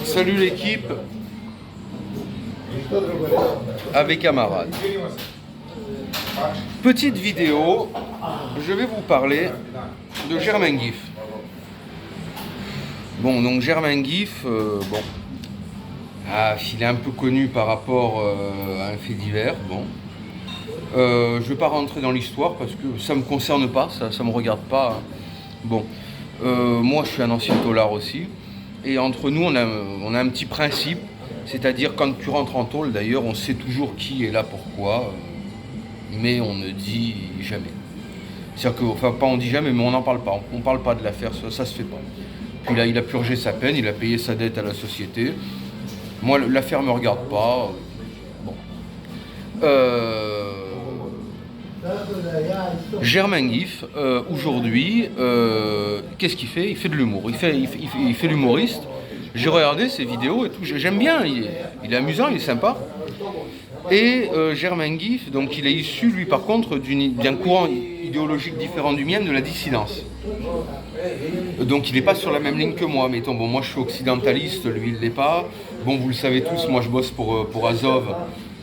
Salut l'équipe, avec camarades. Petite vidéo, je vais vous parler de Germain Guif. Bon, donc Germain Guif, il est un peu connu par rapport à un fait divers. Bon, je ne vais pas rentrer dans l'histoire parce que ça ne me concerne pas, ça ne me regarde pas. Bon, moi je suis un ancien tôlard aussi. Et entre nous, on a un petit principe, c'est-à-dire quand tu rentres en tôle, d'ailleurs, on sait toujours qui est là pourquoi, mais on ne dit jamais. C'est-à-dire que, enfin, pas on dit jamais, mais on n'en parle pas. On ne parle pas de l'affaire, ça se fait pas. Puis là, il a purgé sa peine, il a payé sa dette à la société. Moi, l'affaire me regarde pas. Bon. Germain Guif, aujourd'hui, qu'est-ce qu'il fait? Il fait de l'humour. Il fait l'humoriste. J'ai regardé ses vidéos et tout. J'aime bien. Il est amusant, il est sympa. Et Germain Guif, donc il est issu, lui, par contre, d'un courant idéologique différent du mien, de la dissidence. Donc il n'est pas sur la même ligne que moi. Mettons, bon, moi je suis occidentaliste, lui il ne l'est pas. Bon, vous le savez tous, moi je bosse pour Azov.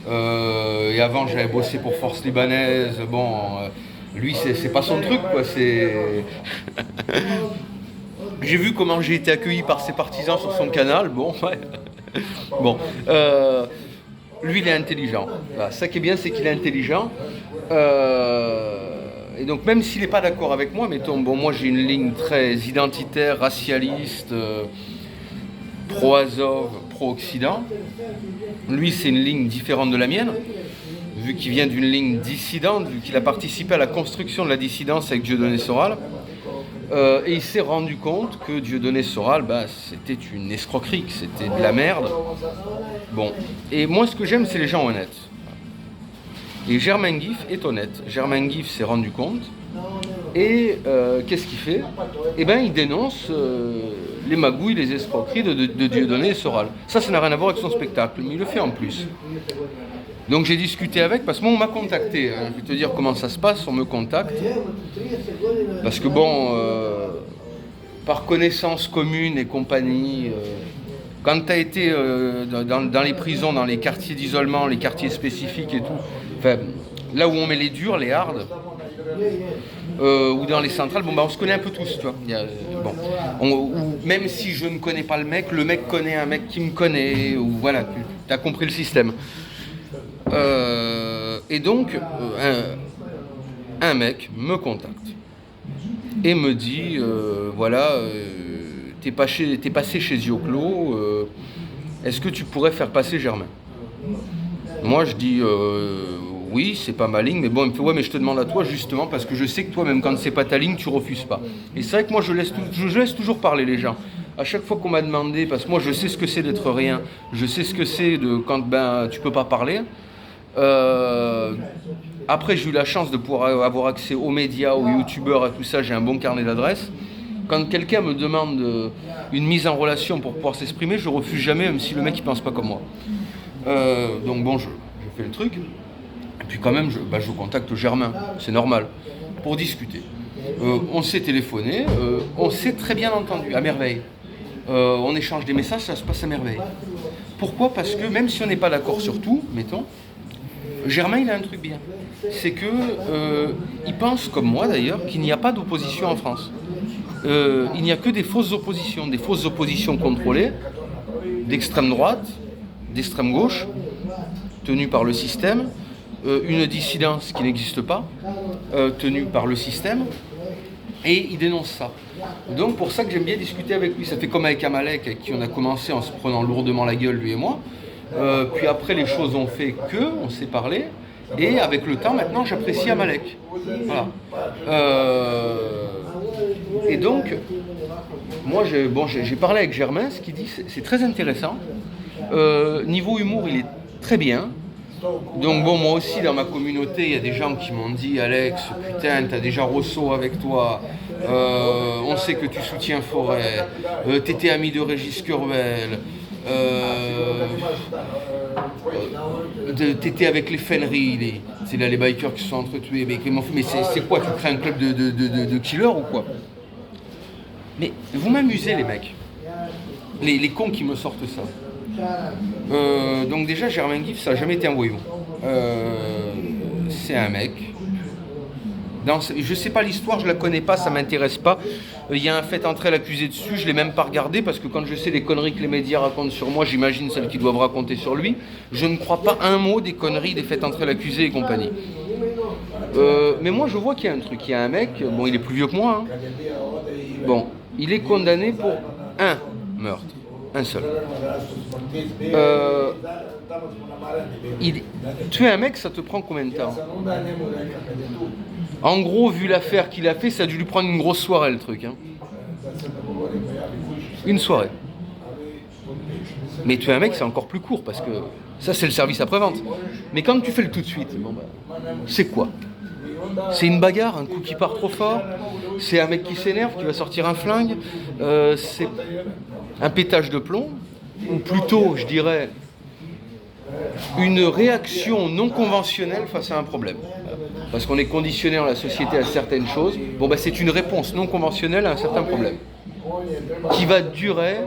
Et avant j'avais bossé pour Force Libanaise. Bon, lui c'est pas son truc, quoi. J'ai vu comment j'ai été accueilli par ses partisans sur son canal. Bon, ouais. Bon. Lui il est intelligent. Voilà. Ça qui est bien, c'est qu'il est intelligent. Et donc même s'il n'est pas d'accord avec moi, mettons, bon, moi j'ai une ligne très identitaire, racialiste, pro-Azov, pro-Occident. Lui c'est une ligne différente de la mienne, vu qu'il vient d'une ligne dissidente, vu qu'il a participé à la construction de la dissidence avec Dieudonné Soral. Et il s'est rendu compte que Dieudonné Soral, c'était une escroquerie, que c'était de la merde. Bon, et moi ce que j'aime, c'est les gens honnêtes. Et Germain Guif est honnête. Germain Guif s'est rendu compte. Et qu'est-ce qu'il fait? Eh bien, il dénonce les magouilles, les escroqueries de Dieudonné Soral. Ça n'a rien à voir avec son spectacle, mais il le fait en plus. Donc j'ai discuté avec, parce que moi on m'a contacté. Je vais te dire comment ça se passe, on me contacte. Parce que bon, par connaissance commune et compagnie, quand tu as été dans les prisons, dans les quartiers d'isolement, les quartiers spécifiques et tout, enfin, là où on met les durs, les hards, ou dans les centrales, on se connaît un peu tous, tu vois. Même si je ne connais pas le mec connaît un mec qui me connaît, ou voilà, tu as compris le système. Et donc, un mec me contacte et me dit, t'es passé chez Zioclo, est-ce que tu pourrais faire passer Germain? Moi je dis oui, c'est pas ma ligne, mais bon, il me fait ouais, mais je te demande à toi justement parce que je sais que toi, même quand c'est pas ta ligne, tu refuses pas. Et c'est vrai que moi je laisse toujours parler les gens. À chaque fois qu'on m'a demandé, parce que moi je sais ce que c'est d'être rien, je sais ce que c'est de quand tu peux pas parler. Après j'ai eu la chance de pouvoir avoir accès aux médias, aux youtubeurs, à tout ça, j'ai un bon carnet d'adresses. Quand quelqu'un me demande une mise en relation pour pouvoir s'exprimer, je refuse jamais, même si le mec il pense pas comme moi. Donc bon, je fais le truc. Et puis quand même, je contacte Germain, c'est normal, pour discuter. On s'est téléphoné, on s'est très bien entendu, à merveille. On échange des messages, ça se passe à merveille. Pourquoi? Parce que même si on n'est pas d'accord sur tout, mettons, Germain il a un truc bien. C'est que il pense, comme moi d'ailleurs, qu'il n'y a pas d'opposition en France. Il n'y a que des fausses oppositions contrôlées, d'extrême droite, d'extrême gauche, tenues par le système, une dissidence qui n'existe pas, tenue par le système, et il dénonce ça. Donc pour ça que j'aime bien discuter avec lui. Ça fait comme avec Amalek, avec qui on a commencé en se prenant lourdement la gueule, lui et moi. Puis après les choses ont fait on s'est parlé, et avec le temps maintenant j'apprécie Amalek. Voilà. Et donc, moi j'ai parlé avec Germain, ce qu'il dit c'est très intéressant. Niveau humour il est très bien. Donc bon, moi aussi dans ma communauté il y a des gens qui m'ont dit Alex, putain t'as déjà Rousseau avec toi, on sait que tu soutiens Forêt, t'étais ami de Régis Kerbel, t'étais avec les Fenry, c'est là les bikers qui se sont entretués, mais c'est quoi, tu crées un club de killers ou quoi? Mais vous m'amusez les mecs. les cons qui me sortent ça. Donc déjà, Germain Giff, ça n'a jamais été un voyou. C'est un mec. Je sais pas l'histoire, je la connais pas, ça m'intéresse pas. Il y a un fait entrer l'accusé dessus, je l'ai même pas regardé parce que quand je sais les conneries que les médias racontent sur moi, j'imagine celles qu'ils doivent raconter sur lui. Je ne crois pas un mot des conneries des faits entrer l'accusé et compagnie. Mais moi je vois qu'il y a un truc, il y a un mec, bon il est plus vieux que moi, hein. Bon, il est condamné pour un meurtre, un seul. Tuer un mec, ça te prend combien de temps? En gros, vu l'affaire qu'il a fait, ça a dû lui prendre une grosse soirée le truc. Hein. Une soirée. Mais tuer un mec, c'est encore plus court parce que ça, c'est le service après-vente. Mais quand tu fais le tout de suite, bon, c'est quoi? C'est une bagarre, un coup qui part trop fort, c'est un mec qui s'énerve, qui va sortir un flingue, c'est un pétage de plomb, ou plutôt, je dirais, une réaction non conventionnelle face à un problème. Parce qu'on est conditionné dans la société à certaines choses. Bon, ben, c'est une réponse non conventionnelle à un certain problème. Qui va durer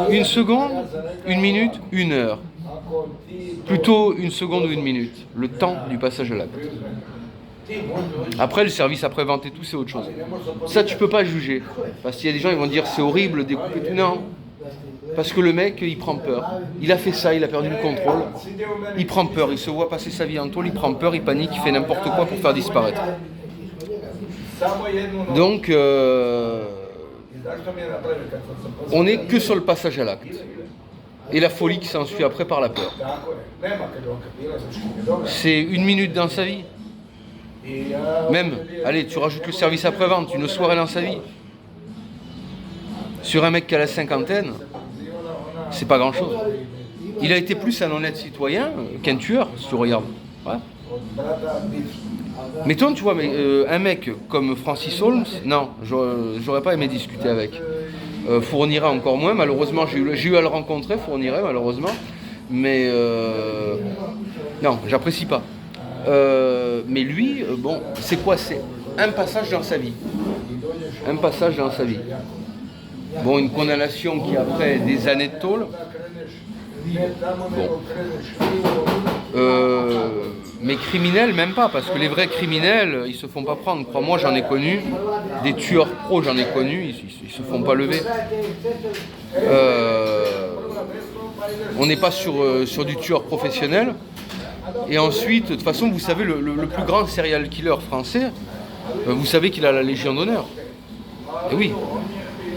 une seconde, une minute, une heure. Plutôt une seconde ou une minute. Le temps du passage à l'acte. Après, le service après-vente et tout, c'est autre chose. Ça, tu peux pas juger. Parce qu'il y a des gens qui vont dire c'est horrible, découper tout. Non. Parce que le mec, il prend peur. Il a fait ça, il a perdu le contrôle. Il prend peur, il se voit passer sa vie en tôle, il prend peur, il panique, il fait n'importe quoi pour faire disparaître. Donc, on n'est que sur le passage à l'acte. Et la folie qui s'ensuit après par la peur. C'est une minute dans sa vie. Même, allez, tu rajoutes le service après-vente, une soirée dans sa vie. Sur un mec qui a la cinquantaine, c'est pas grand-chose. Il a été plus un honnête citoyen qu'un tueur, si tu regardes. Ouais. Mettons, tu vois, un mec comme Francis Holmes, non, j'aurais pas aimé discuter avec. Fourniret encore moins, malheureusement, j'ai eu à le rencontrer, Fourniret, malheureusement. Mais non, j'apprécie pas. Mais lui, bon, c'est quoi? C'est un passage dans sa vie. Un passage dans sa vie. Bon, une condamnation qui après des années de tôle. Bon. Mais criminels, même pas, parce que les vrais criminels, ils se font pas prendre. Crois-moi, j'en ai connu. Des tueurs pros, j'en ai connu, ils se font pas lever. On n'est pas sur du tueur professionnel. Et ensuite, de toute façon, vous savez, le plus grand serial killer français, vous savez qu'il a la Légion d'honneur. Et oui.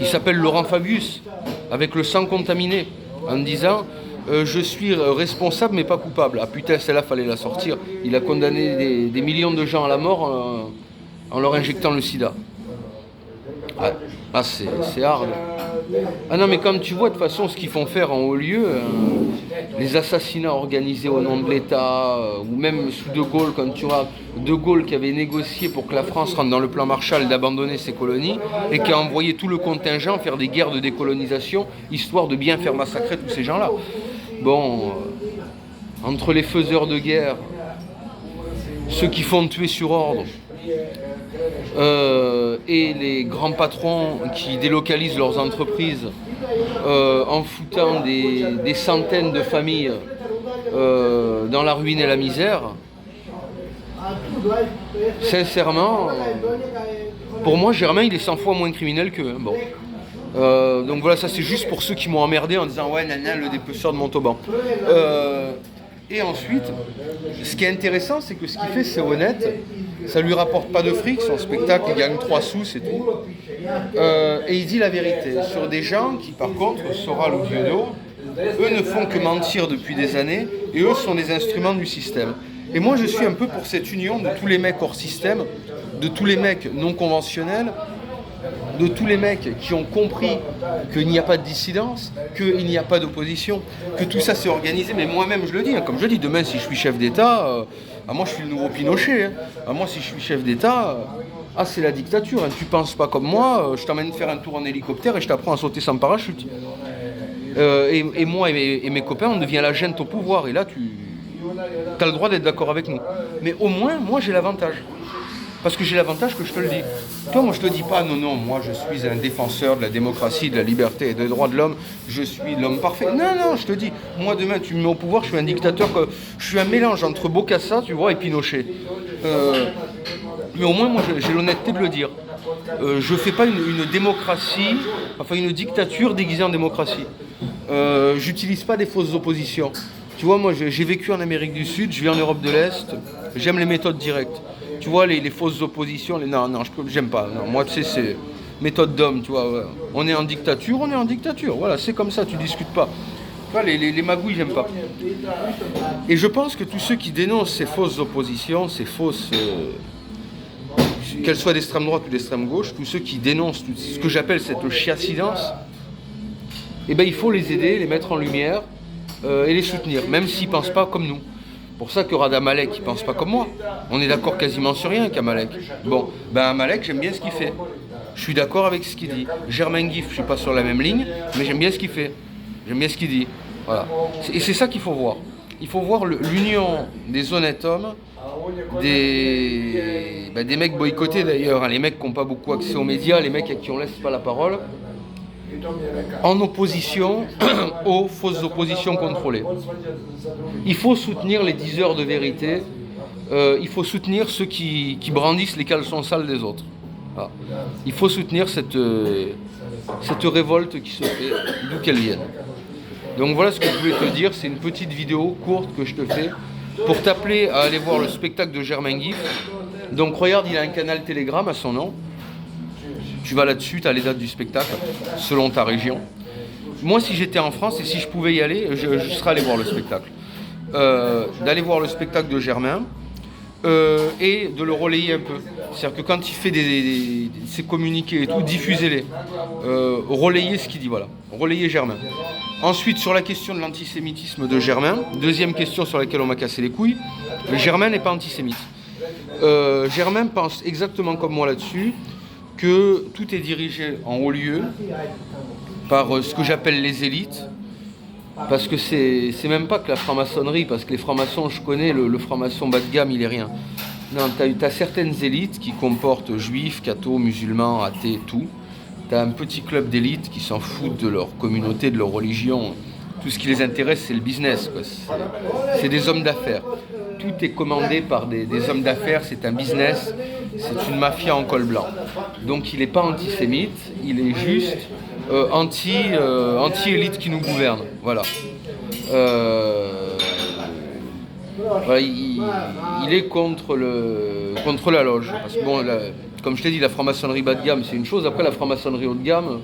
Il s'appelle Laurent Fabius, avec le sang contaminé, en disant je suis responsable mais pas coupable. Ah putain, celle-là, fallait la sortir. Il a condamné des millions de gens à la mort en leur injectant le sida. Ah, c'est hard. Ah non, mais comme tu vois, de toute façon, ce qu'ils font faire en haut lieu, les assassinats organisés au nom de l'État, ou même sous De Gaulle, quand tu vois De Gaulle qui avait négocié pour que la France rentre dans le plan Marshall d'abandonner ses colonies, et qui a envoyé tout le contingent faire des guerres de décolonisation, histoire de bien faire massacrer tous ces gens-là. Bon, entre les faiseurs de guerre, ceux qui font tuer sur ordre, et les grands patrons qui délocalisent leurs entreprises en foutant des centaines de familles dans la ruine et la misère, sincèrement, pour moi, Germain, il est 100 fois moins criminel qu'eux. Bon. Donc voilà, ça c'est juste pour ceux qui m'ont emmerdé en disant ouais, nana, le dépeceur de Montauban. Et ensuite, ce qui est intéressant, c'est que ce qu'il fait, c'est honnête. Ça lui rapporte pas de fric, son spectacle, il gagne 3 sous, c'est tout. Et il dit la vérité sur des gens qui, par contre, Soral ou Dieudo, eux ne font que mentir depuis des années, et eux sont des instruments du système. Et moi, je suis un peu pour cette union de tous les mecs hors système, de tous les mecs non conventionnels, de tous les mecs qui ont compris qu'il n'y a pas de dissidence, qu'il n'y a pas d'opposition, que tout ça s'est organisé. Mais moi-même, je le dis, hein, comme je dis, demain, si je suis chef d'État, moi, je suis le nouveau Pinochet. Hein. Moi, si je suis chef d'État, c'est la dictature. Hein. Tu penses pas comme moi, je t'emmène faire un tour en hélicoptère et je t'apprends à sauter sans parachute. Et moi et mes copains, on devient la junte au pouvoir. Et là, tu as le droit d'être d'accord avec nous. Mais au moins, moi, j'ai l'avantage. Parce que j'ai l'avantage que je te le dis. Toi, moi, je te dis pas, non, moi, je suis un défenseur de la démocratie, de la liberté et des droits de l'homme. Je suis l'homme parfait. Non, je te dis, moi, demain, tu me mets au pouvoir, je suis un dictateur. Je suis un mélange entre Bokassa, tu vois, et Pinochet. Mais au moins, moi, j'ai l'honnêteté de le dire. Je fais pas une démocratie, enfin une dictature déguisée en démocratie. J'utilise pas des fausses oppositions. Tu vois, moi, j'ai vécu en Amérique du Sud, je vis en Europe de l'Est. J'aime les méthodes directes. Tu vois, les fausses oppositions, non, j'aime pas. Non, moi, tu sais, c'est méthode d'homme, tu vois. Ouais. On est en dictature. Voilà, c'est comme ça, tu discutes pas. Tu vois, les magouilles, j'aime pas. Et je pense que tous ceux qui dénoncent ces fausses oppositions, ces fausses... qu'elles soient d'extrême droite ou d'extrême gauche, tous ceux qui dénoncent ce que j'appelle cette chiassidance, eh ben, il faut les aider, les mettre en lumière et les soutenir, même s'ils ne pensent pas comme nous. Pour ça que Rada Malek, il ne pense pas comme moi. On est d'accord quasiment sur rien qu'à Malek. Bon, ben Malek, j'aime bien ce qu'il fait. Je suis d'accord avec ce qu'il dit. Germain Guif, je ne suis pas sur la même ligne, mais j'aime bien ce qu'il fait. J'aime bien ce qu'il dit. Voilà. Et c'est ça qu'il faut voir. Il faut voir l'union des honnêtes hommes, des mecs boycottés d'ailleurs, hein, les mecs qui n'ont pas beaucoup accès aux médias, les mecs à qui on ne laisse pas la parole, en opposition aux fausses oppositions contrôlées. Il faut soutenir les diseurs de vérité, il faut soutenir ceux qui brandissent les caleçons sales des autres. Voilà. Il faut soutenir cette révolte qui se fait, d'où qu'elle vienne. Donc voilà ce que je voulais te dire, c'est une petite vidéo courte que je te fais pour t'appeler à aller voir le spectacle de Germain Guif. Donc regarde, il a un canal Telegram à son nom. Tu vas là-dessus, tu as les dates du spectacle, selon ta région. Moi, si j'étais en France et si je pouvais y aller, je serais allé voir le spectacle. D'aller voir le spectacle de Germain et de le relayer un peu. C'est-à-dire que quand il fait ses communiqués et tout, diffusez-les. Relayez ce qu'il dit, voilà. Relayez Germain. Ensuite, sur la question de l'antisémitisme de Germain, deuxième question sur laquelle on m'a cassé les couilles, Germain n'est pas antisémite. Germain pense exactement comme moi là-dessus, que tout est dirigé en haut lieu par ce que j'appelle les élites, parce que c'est même pas que la franc-maçonnerie, parce que les francs-maçons, je connais, le franc-maçon bas de gamme, il est rien. Non, t'as certaines élites qui comportent juifs, cathos, musulmans, athées, tout. T'as un petit club d'élites qui s'en foutent de leur communauté, de leur religion. Tout ce qui les intéresse, c'est le business, quoi. C'est des hommes d'affaires. Tout est commandé par des hommes d'affaires, c'est un business, c'est une mafia en col blanc. Donc il n'est pas antisémite, il est juste anti-élite qui nous gouverne. Voilà. Voilà, il est contre la loge. Parce que bon, comme je t'ai dit, la franc-maçonnerie bas de gamme, c'est une chose. Après, la franc-maçonnerie haut de gamme,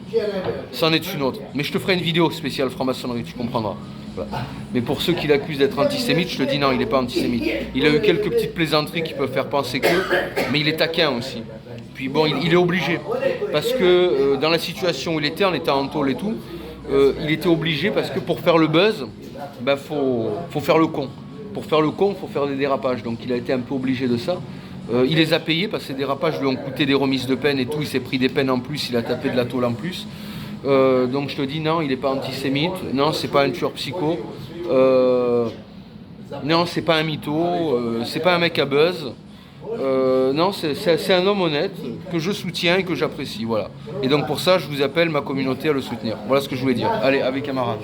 c'en est une autre. Mais je te ferai une vidéo spéciale franc-maçonnerie, tu comprendras. Voilà. Mais pour ceux qui l'accusent d'être antisémite, je te dis non, il n'est pas antisémite. Il a eu quelques petites plaisanteries qui peuvent faire penser que, mais il est taquin aussi. Puis bon, il est obligé. Parce que dans la situation où il était, en étant en tôle et tout, il était obligé parce que pour faire le buzz, faut faire le con. Pour faire le con, il faut faire des dérapages. Donc il a été un peu obligé de ça. Il les a payés parce que ces dérapages lui ont coûté des remises de peine et tout. Il s'est pris des peines en plus, il a tapé de la tôle en plus. Donc je te dis non, il n'est pas antisémite. Non, c'est pas un tueur psycho. Non, c'est pas un mytho. C'est pas un mec à buzz. Non, c'est un homme honnête que je soutiens et que j'apprécie. Voilà. Et donc pour ça, je vous appelle ma communauté à le soutenir. Voilà ce que je voulais dire. Allez, avec camarades.